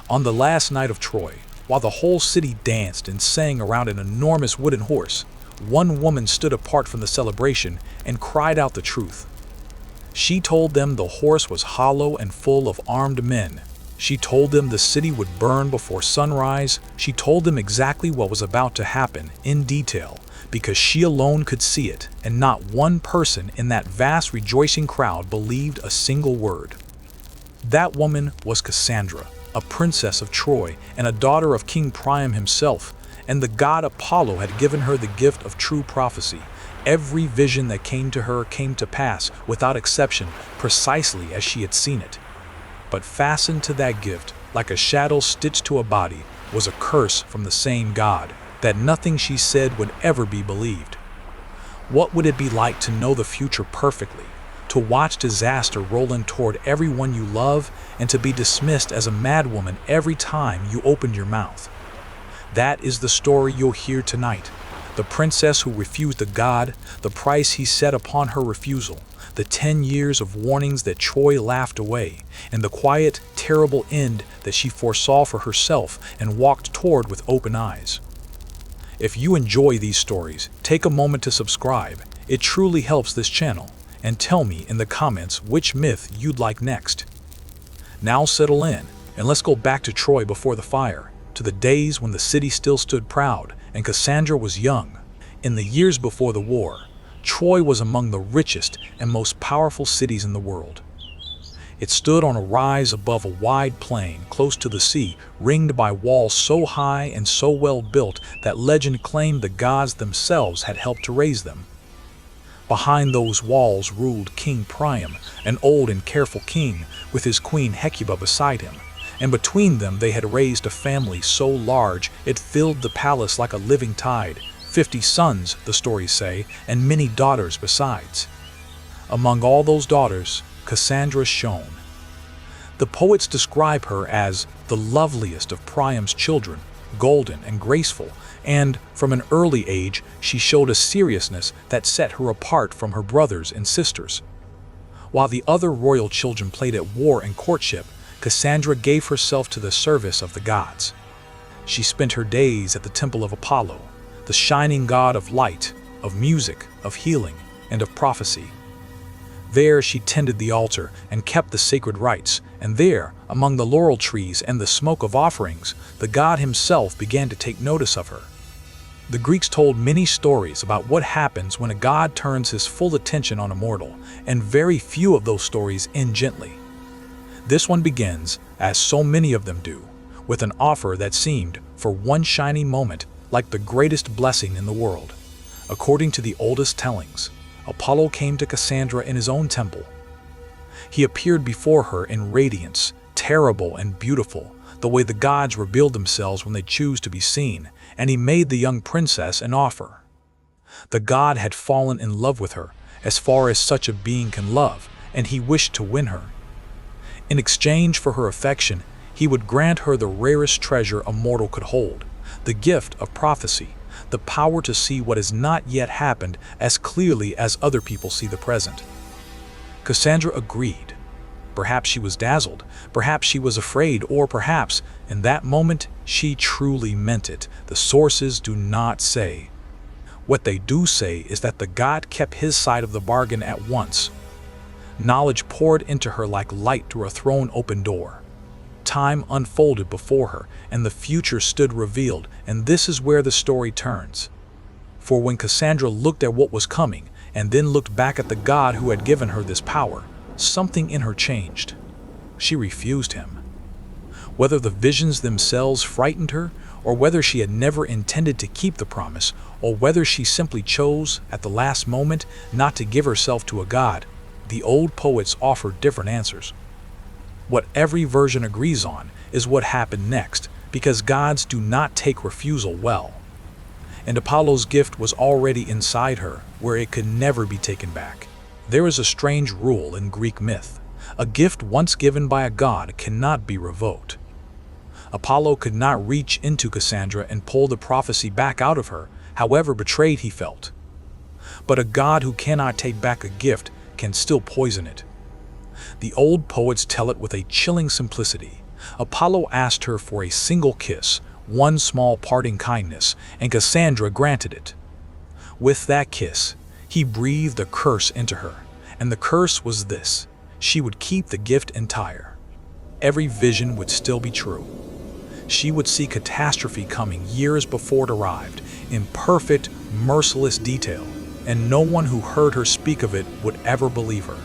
On the last night of Troy, while the whole city danced and sang around an enormous wooden horse, one woman stood apart from the celebration and cried out the truth. She told them the horse was hollow and full of armed men. She told them the city would burn before sunrise. She told them exactly what was about to happen in detail, because she alone could see it, and not one person in that vast rejoicing crowd believed a single word. That woman was Cassandra, a princess of Troy and a daughter of King Priam himself, and the god Apollo had given her the gift of true prophecy. Every vision that came to her came to pass, without exception, precisely as she had seen it. But fastened to that gift, like a shadow stitched to a body, was a curse from the same god, that nothing she said would ever be believed. What would it be like to know the future perfectly, to watch disaster roll in toward everyone you love, and to be dismissed as a madwoman every time you opened your mouth? That is the story you'll hear tonight. The princess who refused a god, the price he set upon her refusal, the 10 years of warnings that Troy laughed away, and the quiet, terrible end that she foresaw for herself and walked toward with open eyes. If you enjoy these stories, take a moment to subscribe. It truly helps this channel. And tell me in the comments which myth you'd like next. Now settle in, and let's go back to Troy before the fire, to the days when the city still stood proud and Cassandra was young. In the years before the war, Troy was among the richest and most powerful cities in the world. It stood on a rise above a wide plain close to the sea, ringed by walls so high and so well built that legend claimed the gods themselves had helped to raise them. Behind those walls ruled King Priam, an old and careful king, with his queen Hecuba beside him, and between them they had raised a family so large it filled the palace like a living tide, 50 sons, the stories say, and many daughters besides. Among all those daughters, Cassandra shone. The poets describe her as the loveliest of Priam's children, golden and graceful, and from an early age she showed a seriousness that set her apart from her brothers and sisters. While the other royal children played at war and courtship, Cassandra gave herself to the service of the gods. She spent her days at the temple of Apollo, the shining god of light, of music, of healing, and of prophecy. There she tended the altar and kept the sacred rites, and there, among the laurel trees and the smoke of offerings, the god himself began to take notice of her. The Greeks told many stories about what happens when a god turns his full attention on a mortal, and very few of those stories end gently. This one begins, as so many of them do, with an offer that seemed, for one shining moment, like the greatest blessing in the world. According to the oldest tellings, Apollo came to Cassandra in his own temple. He appeared before her in radiance, terrible and beautiful, the way the gods reveal themselves when they choose to be seen, and he made the young princess an offer. The god had fallen in love with her, as far as such a being can love, and he wished to win her. In exchange for her affection, he would grant her the rarest treasure a mortal could hold, the gift of prophecy, the power to see what has not yet happened as clearly as other people see the present. Cassandra agreed. Perhaps she was dazzled, perhaps she was afraid, or perhaps, in that moment, she truly meant it. The sources do not say. What they do say is that the god kept his side of the bargain at once. Knowledge poured into her like light through a thrown-open door. Time unfolded before her, and the future stood revealed, and this is where the story turns. For when Cassandra looked at what was coming, and then looked back at the god who had given her this power, something in her changed. She refused him. Whether the visions themselves frightened her, or whether she had never intended to keep the promise, or whether she simply chose, at the last moment, not to give herself to a god, the old poets offer different answers. What every version agrees on is what happened next, because gods do not take refusal well. And Apollo's gift was already inside her, where it could never be taken back. There is a strange rule in Greek myth. A gift once given by a god cannot be revoked. Apollo could not reach into Cassandra and pull the prophecy back out of her, however betrayed he felt. But a god who cannot take back a gift can still poison it. The old poets tell it with a chilling simplicity. Apollo asked her for a single kiss, one small parting kindness, and Cassandra granted it. With that kiss, he breathed a curse into her, and the curse was this: she would keep the gift entire. Every vision would still be true. She would see catastrophe coming years before it arrived, in perfect, merciless detail, and no one who heard her speak of it would ever believe her.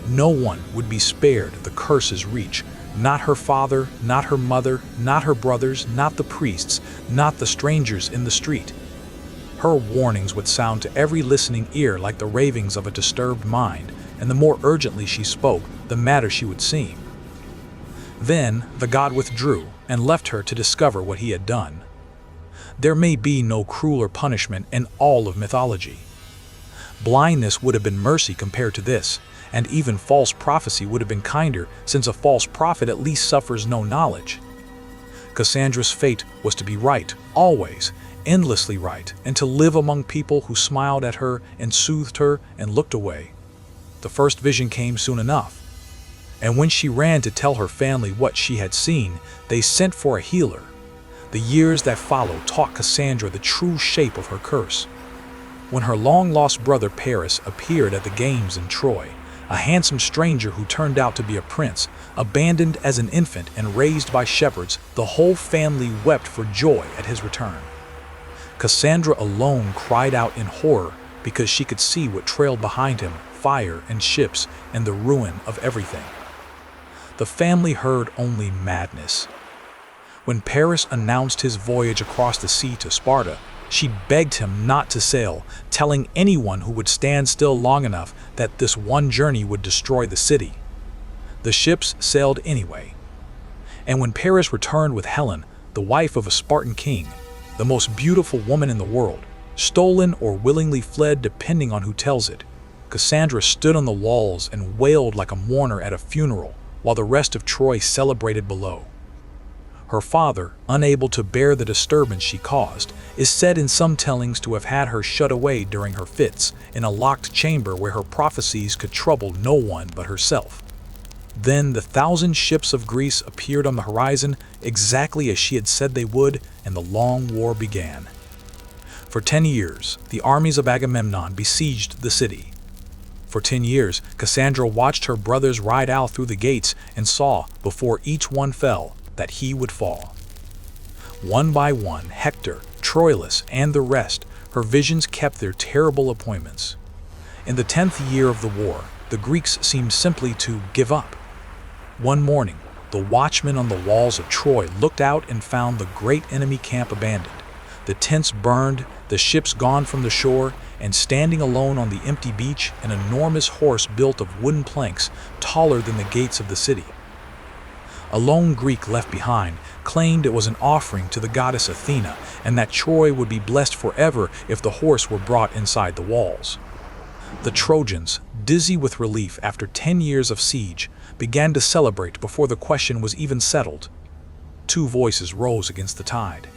No one would be spared the curse's reach, not her father, not her mother, not her brothers, not the priests, not the strangers in the street. Her warnings would sound to every listening ear like the ravings of a disturbed mind, and the more urgently she spoke, the madder she would seem. Then the god withdrew and left her to discover what he had done. There may be no crueler punishment in all of mythology. Blindness would have been mercy compared to this, and even false prophecy would have been kinder, since a false prophet at least suffers no knowledge. Cassandra's fate was to be right, always, endlessly right, and to live among people who smiled at her and soothed her and looked away. The first vision came soon enough, and when she ran to tell her family what she had seen, they sent for a healer. The years that followed taught Cassandra the true shape of her curse. When her long-lost brother Paris appeared at the games in Troy, a handsome stranger who turned out to be a prince, abandoned as an infant and raised by shepherds, the whole family wept for joy at his return. Cassandra alone cried out in horror because she could see what trailed behind him: fire and ships and the ruin of everything. The family heard only madness. When Paris announced his voyage across the sea to Sparta, she begged him not to sail, telling anyone who would stand still long enough that this one journey would destroy the city. The ships sailed anyway. And when Paris returned with Helen, the wife of a Spartan king, the most beautiful woman in the world, stolen or willingly fled depending on who tells it, Cassandra stood on the walls and wailed like a mourner at a funeral, while the rest of Troy celebrated below. Her father, unable to bear the disturbance she caused, is said in some tellings to have had her shut away during her fits, in a locked chamber where her prophecies could trouble no one but herself. Then the 1,000 ships of Greece appeared on the horizon, exactly as she had said they would, and the long war began. For 10 years, the armies of Agamemnon besieged the city. For 10 years, Cassandra watched her brothers ride out through the gates and saw, before each one fell, that he would fall. One by one, Hector, Troilus, and the rest, her visions kept their terrible appointments. In the 10th year of the war, the Greeks seemed simply to give up. One morning, the watchmen on the walls of Troy looked out and found the great enemy camp abandoned, the tents burned, the ships gone from the shore, and standing alone on the empty beach, an enormous horse built of wooden planks, taller than the gates of the city. A lone Greek left behind claimed it was an offering to the goddess Athena, and that Troy would be blessed forever if the horse were brought inside the walls. The Trojans, dizzy with relief after 10 years of siege, began to celebrate before the question was even settled. 2 voices rose against the tide.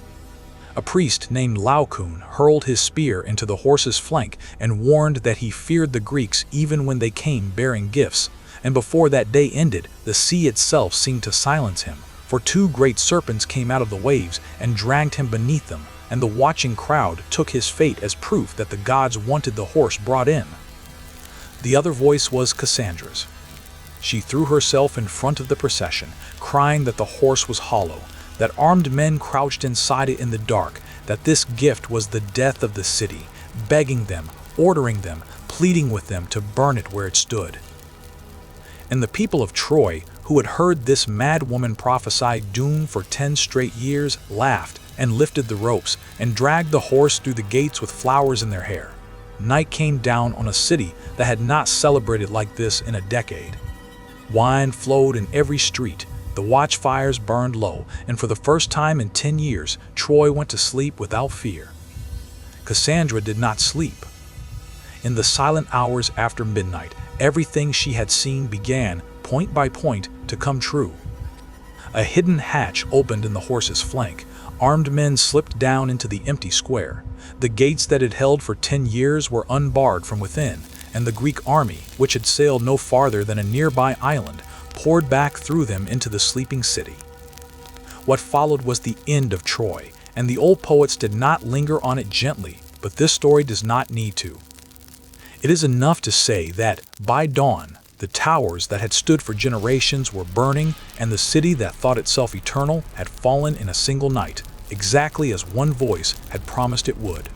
A priest named Laocoon hurled his spear into the horse's flank and warned that he feared the Greeks even when they came bearing gifts, and before that day ended, the sea itself seemed to silence him, for 2 great serpents came out of the waves and dragged him beneath them, and the watching crowd took his fate as proof that the gods wanted the horse brought in. The other voice was Cassandra's. She threw herself in front of the procession, crying that the horse was hollow, that armed men crouched inside it in the dark, that this gift was the death of the city, begging them, ordering them, pleading with them to burn it where it stood. And the people of Troy, who had heard this mad woman prophesy doom for 10 straight years, laughed and lifted the ropes and dragged the horse through the gates with flowers in their hair. Night came down on a city that had not celebrated like this in a decade. Wine flowed in every street, the watchfires burned low, and for the first time in 10 years, Troy went to sleep without fear. Cassandra did not sleep. In the silent hours after midnight, everything she had seen began, point by point, to come true. A hidden hatch opened in the horse's flank. Armed men slipped down into the empty square. The gates that had held for 10 years were unbarred from within, and the Greek army, which had sailed no farther than a nearby island, poured back through them into the sleeping city. What followed was the end of Troy, and the old poets did not linger on it gently, but this story does not need to. It is enough to say that, by dawn, the towers that had stood for generations were burning, and the city that thought itself eternal had fallen in a single night, exactly as one voice had promised it would.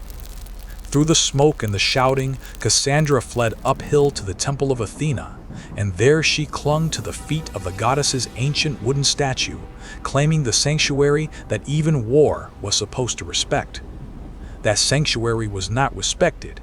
Through the smoke and the shouting, Cassandra fled uphill to the temple of Athena, and there she clung to the feet of the goddess's ancient wooden statue, claiming the sanctuary that even war was supposed to respect. That sanctuary was not respected.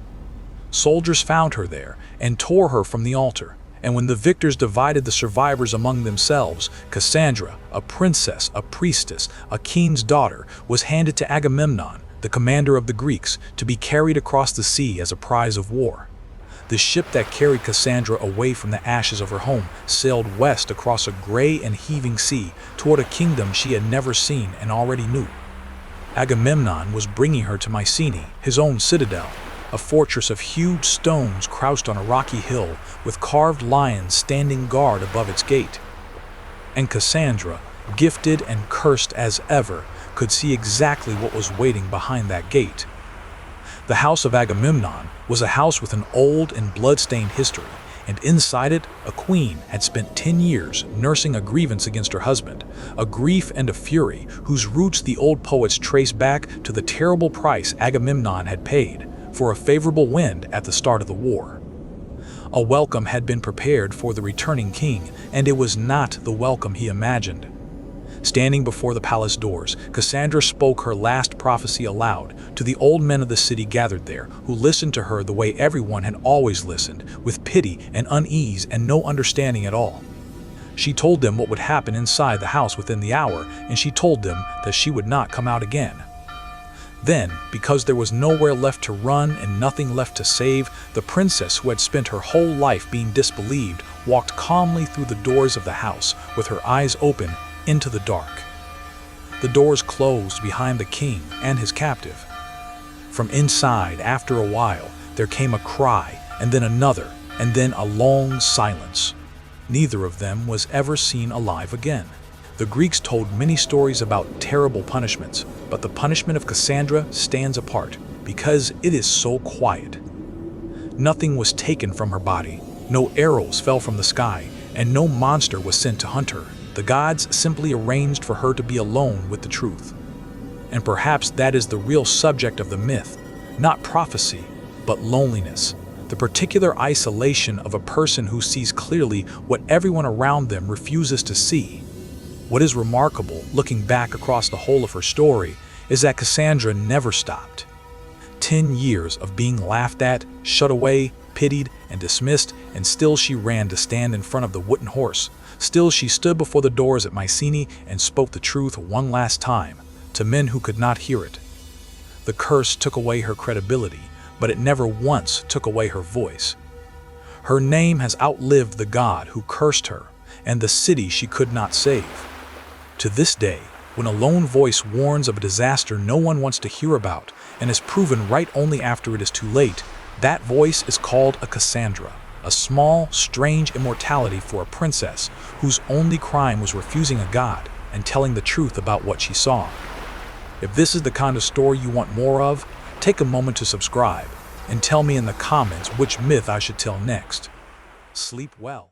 Soldiers found her there and tore her from the altar, and when the victors divided the survivors among themselves, Cassandra, a princess, a priestess, a king's daughter, was handed to Agamemnon, the commander of the Greeks, to be carried across the sea as a prize of war. The ship that carried Cassandra away from the ashes of her home sailed west across a gray and heaving sea toward a kingdom she had never seen and already knew. Agamemnon was bringing her to Mycenae, his own citadel, a fortress of huge stones crouched on a rocky hill with carved lions standing guard above its gate. And Cassandra, gifted and cursed as ever, could see exactly what was waiting behind that gate. The house of Agamemnon was a house with an old and blood-stained history, and inside it, a queen had spent 10 years nursing a grievance against her husband, a grief and a fury whose roots the old poets trace back to the terrible price Agamemnon had paid for a favorable wind at the start of the war. A welcome had been prepared for the returning king, and it was not the welcome he imagined. Standing before the palace doors, Cassandra spoke her last prophecy aloud to the old men of the city gathered there, who listened to her the way everyone had always listened, with pity and unease and no understanding at all. She told them what would happen inside the house within the hour, and she told them that she would not come out again. Then, because there was nowhere left to run and nothing left to save, the princess, who had spent her whole life being disbelieved, walked calmly through the doors of the house with her eyes open into the dark. The doors closed behind the king and his captive. From inside, after a while, there came a cry, and then another, and then a long silence. Neither of them was ever seen alive again. The Greeks told many stories about terrible punishments, but the punishment of Cassandra stands apart because it is so quiet. Nothing was taken from her body, no arrows fell from the sky, and no monster was sent to hunt her. The gods simply arranged for her to be alone with the truth. And perhaps that is the real subject of the myth, not prophecy, but loneliness, the particular isolation of a person who sees clearly what everyone around them refuses to see. What is remarkable, looking back across the whole of her story, is that Cassandra never stopped. 10 years of being laughed at, shut away, pitied, and dismissed, and still she ran to stand in front of the wooden horse. Still she stood before the doors at Mycenae and spoke the truth one last time, to men who could not hear it. The curse took away her credibility, but it never once took away her voice. Her name has outlived the god who cursed her, and the city she could not save. To this day, when a lone voice warns of a disaster no one wants to hear about and is proven right only after it is too late, that voice is called a Cassandra, a small, strange immortality for a princess whose only crime was refusing a god and telling the truth about what she saw. If this is the kind of story you want more of, take a moment to subscribe and tell me in the comments which myth I should tell next. Sleep well.